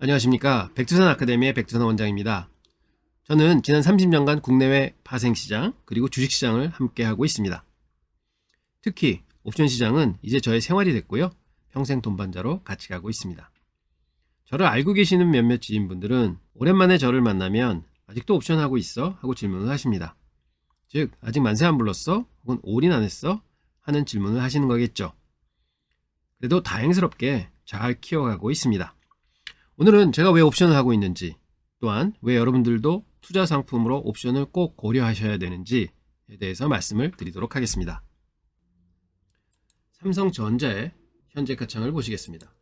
안녕하십니까. 백두산 아카데미의 백두산 원장입니다. 저는 지난 30년간 국내외 파생시장 그리고 주식시장을 함께하고 있습니다. 특히 옵션 시장은 이제 저의 생활이 됐고요. 평생 동반자로 같이 가고 있습니다. 저를 알고 계시는 몇몇 지인분들은 오랜만에 저를 만나면 아직도 옵션 하고 있어? 하고 질문을 하십니다. 즉 아직 만세 안 불렀어? 혹은 올인 안 했어? 하는 질문을 하시는 거겠죠. 그래도 다행스럽게 잘 키워가고 있습니다. 오늘은 제가 왜 옵션을 하고 있는지, 또한 왜 여러분들도 투자 상품으로 옵션을 꼭 고려하셔야 되는지에 대해서 말씀을 드리도록 하겠습니다. 삼성전자의 현재 가창을 보시겠습니다.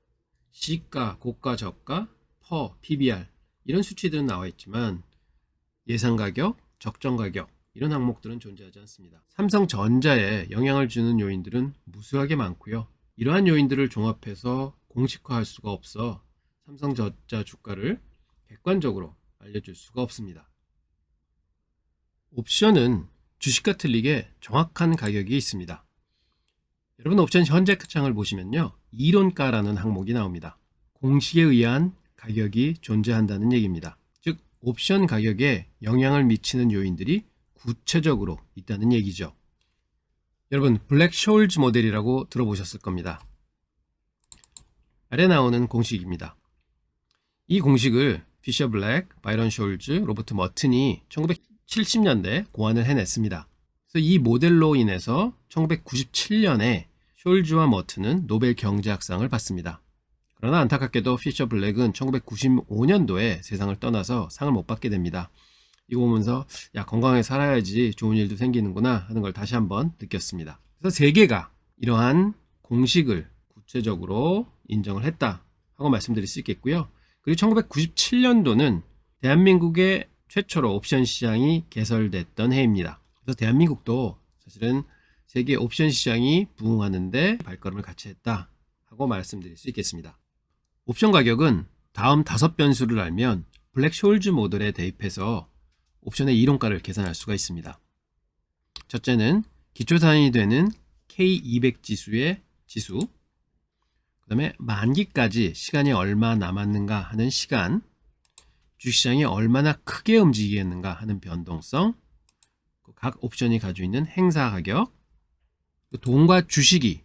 시가, 고가, 저가, 퍼, PBR 이런 수치들은 나와 있지만 예상 가격, 적정 가격 이런 항목들은 존재하지 않습니다. 삼성전자에 영향을 주는 요인들은 무수하게 많고요. 이러한 요인들을 종합해서 공식화할 수가 없어 삼성전자 주가를 객관적으로 알려줄 수가 없습니다. 옵션은 주식과 틀리게 정확한 가격이 있습니다. 여러분 옵션 현재 가창을 보시면요. 이론가라는 항목이 나옵니다. 공식에 의한 가격이 존재한다는 얘기입니다. 즉 옵션 가격에 영향을 미치는 요인들이 구체적으로 있다는 얘기죠. 여러분 블랙쇼울즈 모델이라고 들어보셨을 겁니다. 아래 나오는 공식입니다. 이 공식을 피셔 블랙, 바이런 숄즈, 로버트 머튼이 1970년대 고안을 해냈습니다. 그래서 이 모델로 인해서 1997년에 숄즈와 머튼은 노벨 경제학상을 받습니다. 그러나 안타깝게도 피셔 블랙은 1995년도에 세상을 떠나서 상을 못 받게 됩니다. 이거 보면서 야 건강하게 살아야지 좋은 일도 생기는구나 하는 걸 다시 한번 느꼈습니다. 그래서 세계가 이러한 공식을 구체적으로 인정을 했다 하고 말씀드릴 수 있겠고요. 그리고 1997년도는 대한민국의 최초로 옵션 시장이 개설됐던 해입니다. 그래서 대한민국도 사실은 세계 옵션 시장이 부흥하는데 발걸음을 같이 했다 하고 말씀드릴 수 있겠습니다. 옵션 가격은 다음 5변수를 알면 블랙쇼울즈 모델에 대입해서 옵션의 이론가를 계산할 수가 있습니다. 첫째는 기초 단위 되는 K200 지수의 지수, 그 다음에 만기까지 시간이 얼마 남았는가 하는 시간, 주식시장이 얼마나 크게 움직이겠는가 하는 변동성, 각 옵션이 가지고 있는 행사 가격, 돈과 주식이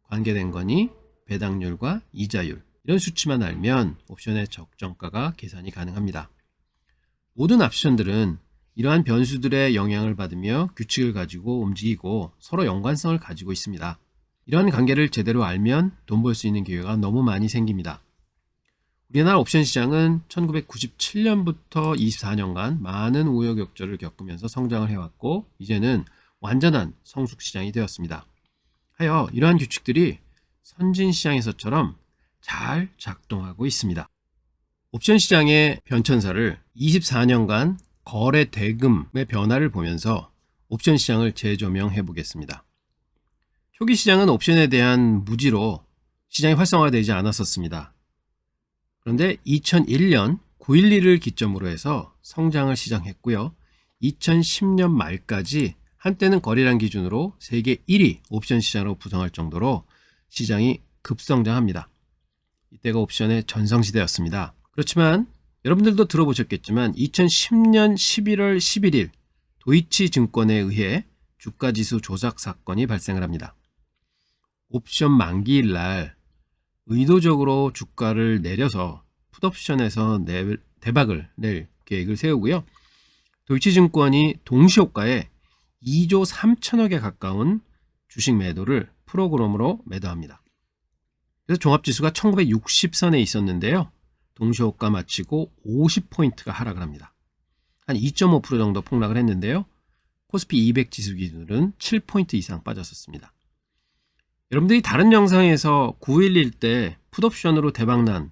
관계된 거니 배당률과 이자율 이런 수치만 알면 옵션의 적정가가 계산이 가능합니다. 모든 옵션들은 이러한 변수들의 영향을 받으며 규칙을 가지고 움직이고 서로 연관성을 가지고 있습니다. 이러한 관계를 제대로 알면 돈 벌 수 있는 기회가 너무 많이 생깁니다. 우리나라 옵션 시장은 1997년부터 24년간 많은 우여곡절을 겪으면서 성장을 해왔고 이제는 완전한 성숙 시장이 되었습니다. 하여 이러한 규칙들이 선진 시장에서처럼 잘 작동하고 있습니다. 옵션 시장의 변천사를 24년간 거래 대금의 변화를 보면서 옵션 시장을 재조명해 보겠습니다. 초기 시장은 옵션에 대한 무지로 시장이 활성화되지 않았었습니다. 그런데 2001년 9.11을 기점으로 해서 성장을 시작했고요. 2010년 말까지 한때는 거래량 기준으로 세계 1위 옵션 시장으로 부상할 정도로 시장이 급성장합니다. 이때가 옵션의 전성시대였습니다. 그렇지만 여러분들도 들어보셨겠지만 2010년 11월 11일 도이치 증권에 의해 주가지수 조작 사건이 발생을 합니다. 옵션 만기일 날 의도적으로 주가를 내려서 풋옵션에서 대박을 낼 계획을 세우고요. 도이치증권이 동시호가에 2조 3천억에 가까운 주식 매도를 프로그램으로 매도합니다. 그래서 종합지수가 1960선에 있었는데요. 동시호가 마치고 50포인트가 하락을 합니다. 한 2.5% 정도 폭락을 했는데요. 코스피 200 지수 기준으로는 7포인트 이상 빠졌었습니다. 여러분들이 다른 영상에서 9.11 때 풋옵션으로 대박난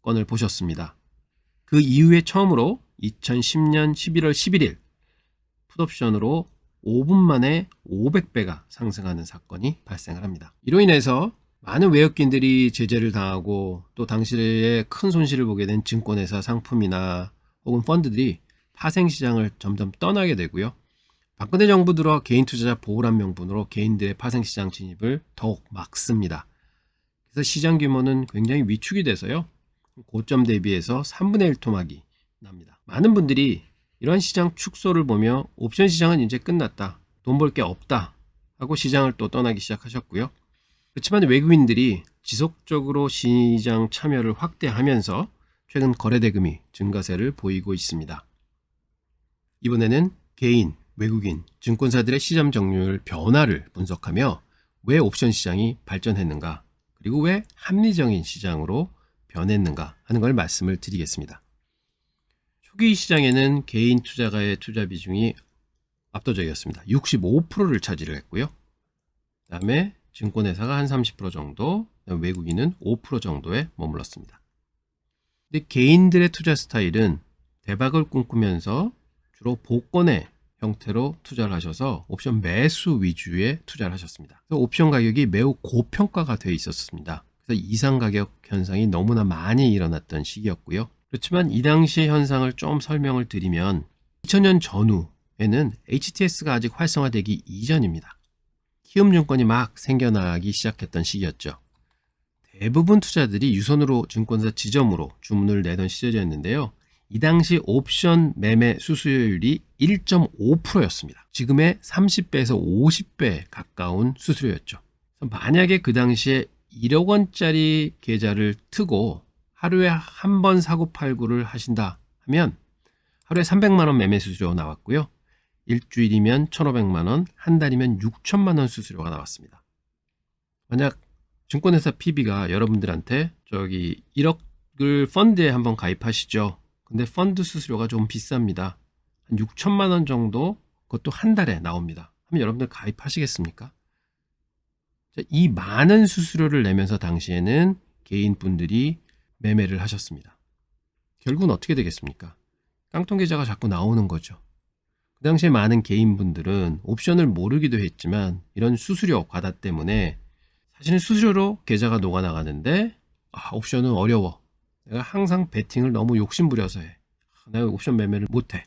건을 보셨습니다. 그 이후에 처음으로 2010년 11월 11일 풋옵션으로 5분 만에 500배가 상승하는 사건이 발생을 합니다. 이로 인해서 많은 외국인들이 제재를 당하고 또 당시에 큰 손실을 보게 된 증권회사 상품이나 혹은 펀드들이 파생시장을 점점 떠나게 되고요. 박근혜 정부 들어 개인 투자자 보호란 명분으로 개인들의 파생시장 진입을 더욱 막습니다. 그래서 시장 규모는 굉장히 위축이 돼서요. 고점 대비해서 3분의 1 토막이 납니다. 많은 분들이 이러한 시장 축소를 보며 옵션 시장은 이제 끝났다, 돈 벌 게 없다 하고 시장을 또 떠나기 시작하셨고요. 그렇지만 외국인들이 지속적으로 시장 참여를 확대하면서 최근 거래 대금이 증가세를 보이고 있습니다. 이번에는 개인, 외국인, 증권사들의 시장 점유율 변화를 분석하며 왜 옵션 시장이 발전했는가, 그리고 왜 합리적인 시장으로 변했는가 하는 걸 말씀을 드리겠습니다. 초기 시장에는 개인 투자가의 투자 비중이 압도적이었습니다. 65%를 차지를 했고요. 그 다음에 증권회사가 한 30% 정도, 외국인은 5% 정도에 머물렀습니다. 근데 개인들의 투자 스타일은 대박을 꿈꾸면서 주로 복권의 형태로 투자를 하셔서 옵션 매수 위주의 투자를 하셨습니다. 그래서 옵션 가격이 매우 고평가가 되어 있었습니다. 그래서 이상 가격 현상이 너무나 많이 일어났던 시기였고요. 그렇지만 이 당시 현상을 좀 설명을 드리면 2000년 전후에는 HTS가 아직 활성화되기 이전입니다. 키움증권이 막 생겨나기 시작했던 시기였죠. 대부분 투자들이 유선으로 증권사 지점으로 주문을 내던 시절이었는데요. 이 당시 옵션 매매 수수료율이 1.5%였습니다. 지금의 30배에서 50배 가까운 수수료였죠. 만약에 그 당시에 1억 원짜리 계좌를 트고 하루에 한 번 사고팔고를 하신다 하면 하루에 300만 원 매매 수수료 나왔고요. 일주일이면 1,500만 원, 한 달이면 6천만 원 수수료가 나왔습니다. 만약 증권회사 PB가 여러분들한테 1억을 펀드에 한번 가입하시죠. 근데 펀드 수수료가 좀 비쌉니다. 한 6천만 원 정도, 그것도 한 달에 나옵니다. 하면 여러분들 가입하시겠습니까? 이 많은 수수료를 내면서 당시에는 개인분들이 매매를 하셨습니다. 결국은 어떻게 되겠습니까? 깡통 계좌가 자꾸 나오는 거죠. 그 당시에 많은 개인분들은 옵션을 모르기도 했지만 이런 수수료 과다 때문에 사실은 수수료로 계좌가 녹아나가는데 옵션은 어려워. 내가 항상 베팅을 너무 욕심부려서 해. 내가 옵션 매매를 못해.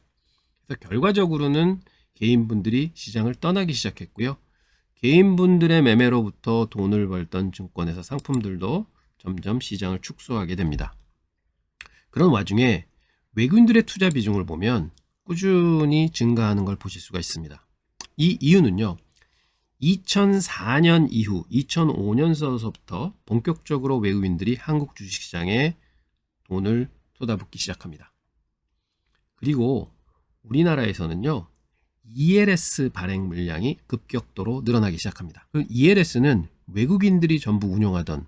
그래서 결과적으로는 개인분들이 시장을 떠나기 시작했고요. 개인분들의 매매로부터 돈을 벌던 증권회사 상품들도 점점 시장을 축소하게 됩니다. 그런 와중에 외국인들의 투자 비중을 보면 꾸준히 증가하는 걸 보실 수가 있습니다. 이 이유는요. 2004년 이후 2005년서부터 본격적으로 외국인들이 한국 주식시장에 돈을 쏟아붓기 시작합니다. 그리고 우리나라에서는요. ELS 발행 물량이 급격도로 늘어나기 시작합니다. 그 ELS는 외국인들이 전부 운용하던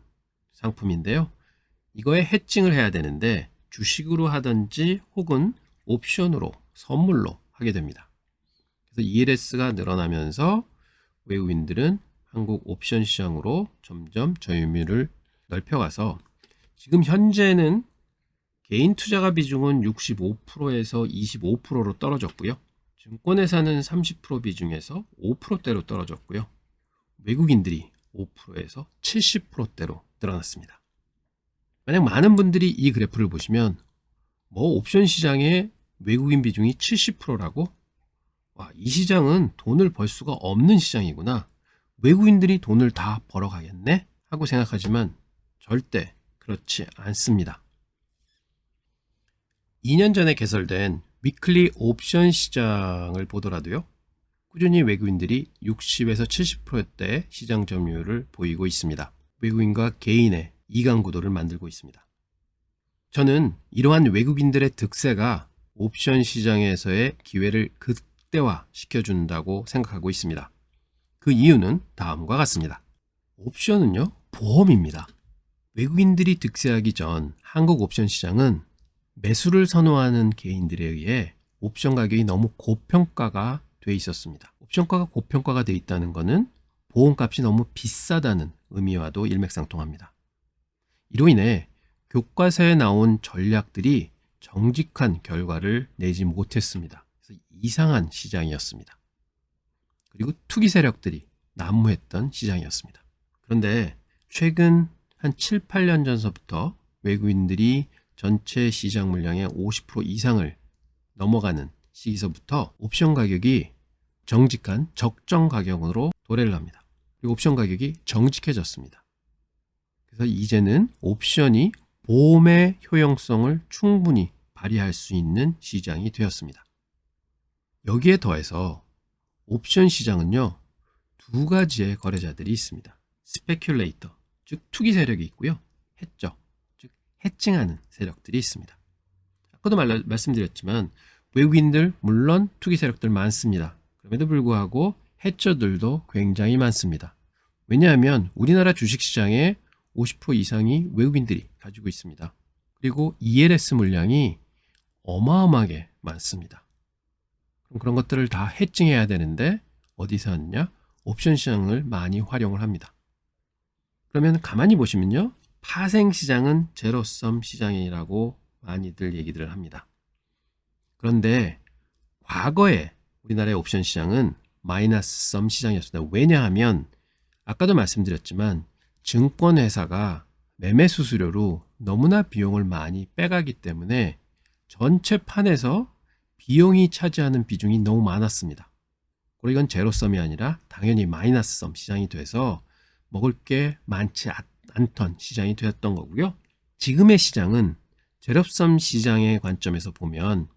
상품인데요. 이거에 해칭을 해야 되는데 주식으로 하든지 혹은 옵션으로 선물로 하게 됩니다. 그래서 ELS가 늘어나면서 외국인들은 한국 옵션 시장으로 점점 점유율을 넓혀가서 지금 현재는 개인 투자가 비중은 65%에서 25%로 떨어졌고요. 증권회사는 30% 비중에서 5%대로 떨어졌고요. 외국인들이 5%에서 70%대로 늘어났습니다. 만약 많은 분들이 이 그래프를 보시면 옵션 시장에 외국인 비중이 70%라고? 이 시장은 돈을 벌 수가 없는 시장이구나. 외국인들이 돈을 다 벌어가겠네? 하고 생각하지만 절대 그렇지 않습니다. 2년 전에 개설된 위클리 옵션 시장을 보더라도요. 꾸준히 외국인들이 60에서 70%대 시장 점유율을 보이고 있습니다. 외국인과 개인의 이강 구도를 만들고 있습니다. 저는 이러한 외국인들의 득세가 옵션 시장에서의 기회를 극대화 시켜준다고 생각하고 있습니다. 그 이유는 다음과 같습니다. 옵션은요, 보험입니다. 외국인들이 득세하기 전 한국 옵션 시장은 매수를 선호하는 개인들에 의해 옵션 가격이 너무 고평가가 돼 있었습니다. 옵션가가 고평가가 돼 있다는 것은 보험값이 너무 비싸다는 의미와도 일맥상통합니다. 이로 인해 교과서에 나온 전략들이 정직한 결과를 내지 못했습니다. 그래서 이상한 시장이었습니다. 그리고 투기 세력들이 난무했던 시장이었습니다. 그런데 최근 한 7, 8년 전서부터 외국인들이 전체 시장 물량의 50% 이상을 넘어가는 시기서부터 옵션 가격이 정직한 적정 가격으로 도래를 합니다. 그리고 옵션 가격이 정직해졌습니다. 그래서 이제는 옵션이 보험의 효용성을 충분히 발휘할 수 있는 시장이 되었습니다. 여기에 더해서 옵션 시장은요, 두 가지의 거래자들이 있습니다. 스페큘레이터, 즉 투기 세력이 있고요. 해저, 즉 해칭하는 세력들이 있습니다. 아까도 말씀드렸지만 외국인들 물론 투기 세력들 많습니다. 그럼에도 불구하고 해저들도 굉장히 많습니다. 왜냐하면 우리나라 주식시장의 50% 이상이 외국인들이 가지고 있습니다. 그리고 ELS 물량이 어마어마하게 많습니다. 그럼 그런 것들을 다 해칭해야 되는데 어디서 하느냐? 옵션 시장을 많이 활용을 합니다. 그러면 가만히 보시면요. 파생 시장은 제로섬 시장이라고 많이들 얘기들을 합니다. 그런데 과거에 우리나라의 옵션 시장은 마이너스 섬 시장이었습니다. 왜냐하면 아까도 말씀드렸지만 증권회사가 매매 수수료로 너무나 비용을 많이 빼가기 때문에 전체 판에서 비용이 차지하는 비중이 너무 많았습니다. 그리고 이건 제로섬이 아니라 당연히 마이너스 섬 시장이 돼서 먹을 게 많지 않던 시장이 되었던 거고요. 지금의 시장은 제로섬 시장의 관점에서 보면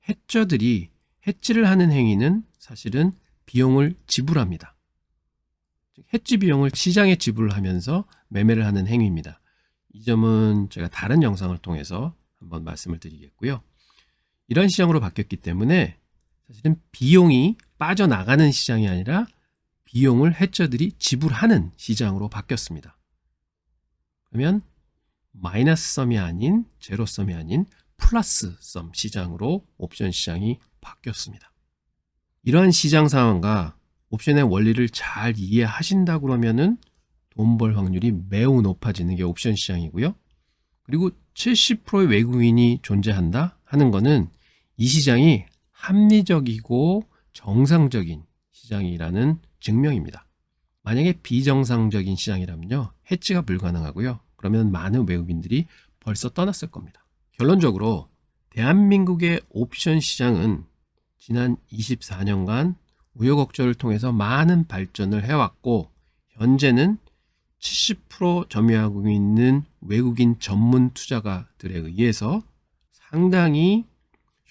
해저들이 해지를 하는 행위는 사실은 비용을 지불합니다. 해지 비용을 시장에 지불하면서 매매를 하는 행위입니다. 이 점은 제가 다른 영상을 통해서 한번 말씀을 드리겠고요. 이런 시장으로 바뀌었기 때문에 사실은 비용이 빠져나가는 시장이 아니라 비용을 해저들이 지불하는 시장으로 바뀌었습니다. 그러면 마이너스 썸이 아닌 제로섬이 아닌 플러스 썸 시장으로 옵션 시장이 바뀌었습니다. 이러한 시장 상황과 옵션의 원리를 잘 이해하신다 그러면은 돈 벌 확률이 매우 높아지는 게 옵션 시장이고요. 그리고 70%의 외국인이 존재한다 하는 거는 이 시장이 합리적이고 정상적인 시장이라는 증명입니다. 만약에 비정상적인 시장이라면요, 해지가 불가능하고요. 그러면 많은 외국인들이 벌써 떠났을 겁니다. 결론적으로 대한민국의 옵션 시장은 지난 24년간 우여곡절을 통해서 많은 발전을 해왔고 현재는 70% 점유하고 있는 외국인 전문 투자가들에 의해서 상당히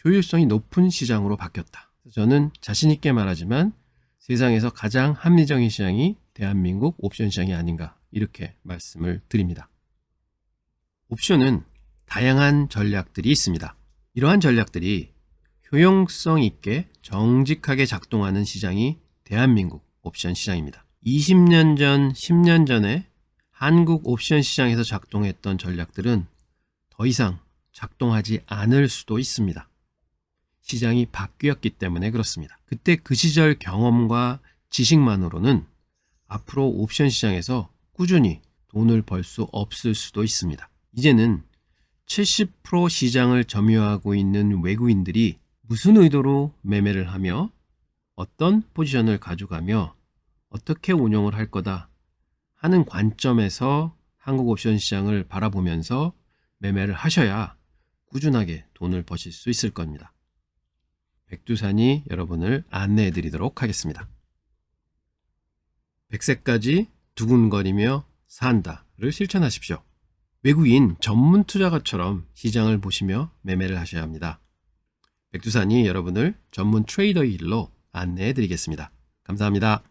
효율성이 높은 시장으로 바뀌었다. 저는 자신 있게 말하지만 세상에서 가장 합리적인 시장이 대한민국 옵션 시장이 아닌가 이렇게 말씀을 드립니다. 옵션은 다양한 전략들이 있습니다. 이러한 전략들이 효용성 있게 정직하게 작동하는 시장이 대한민국 옵션 시장입니다. 20년 전, 10년 전에 한국 옵션 시장에서 작동했던 전략들은 더 이상 작동하지 않을 수도 있습니다. 시장이 바뀌었기 때문에 그렇습니다. 그때 그 시절 경험과 지식만으로는 앞으로 옵션 시장에서 꾸준히 돈을 벌 수 없을 수도 있습니다. 이제는 70% 시장을 점유하고 있는 외국인들이 무슨 의도로 매매를 하며 어떤 포지션을 가져가며 어떻게 운용을 할 거다 하는 관점에서 한국 옵션 시장을 바라보면서 매매를 하셔야 꾸준하게 돈을 버실 수 있을 겁니다. 백두산이 여러분을 안내해 드리도록 하겠습니다. 100세까지 두근거리며 산다를 실천하십시오. 외국인 전문 투자가처럼 시장을 보시며 매매를 하셔야 합니다. 백두산이 여러분을 전문 트레이더의 길로 안내해 드리겠습니다. 감사합니다.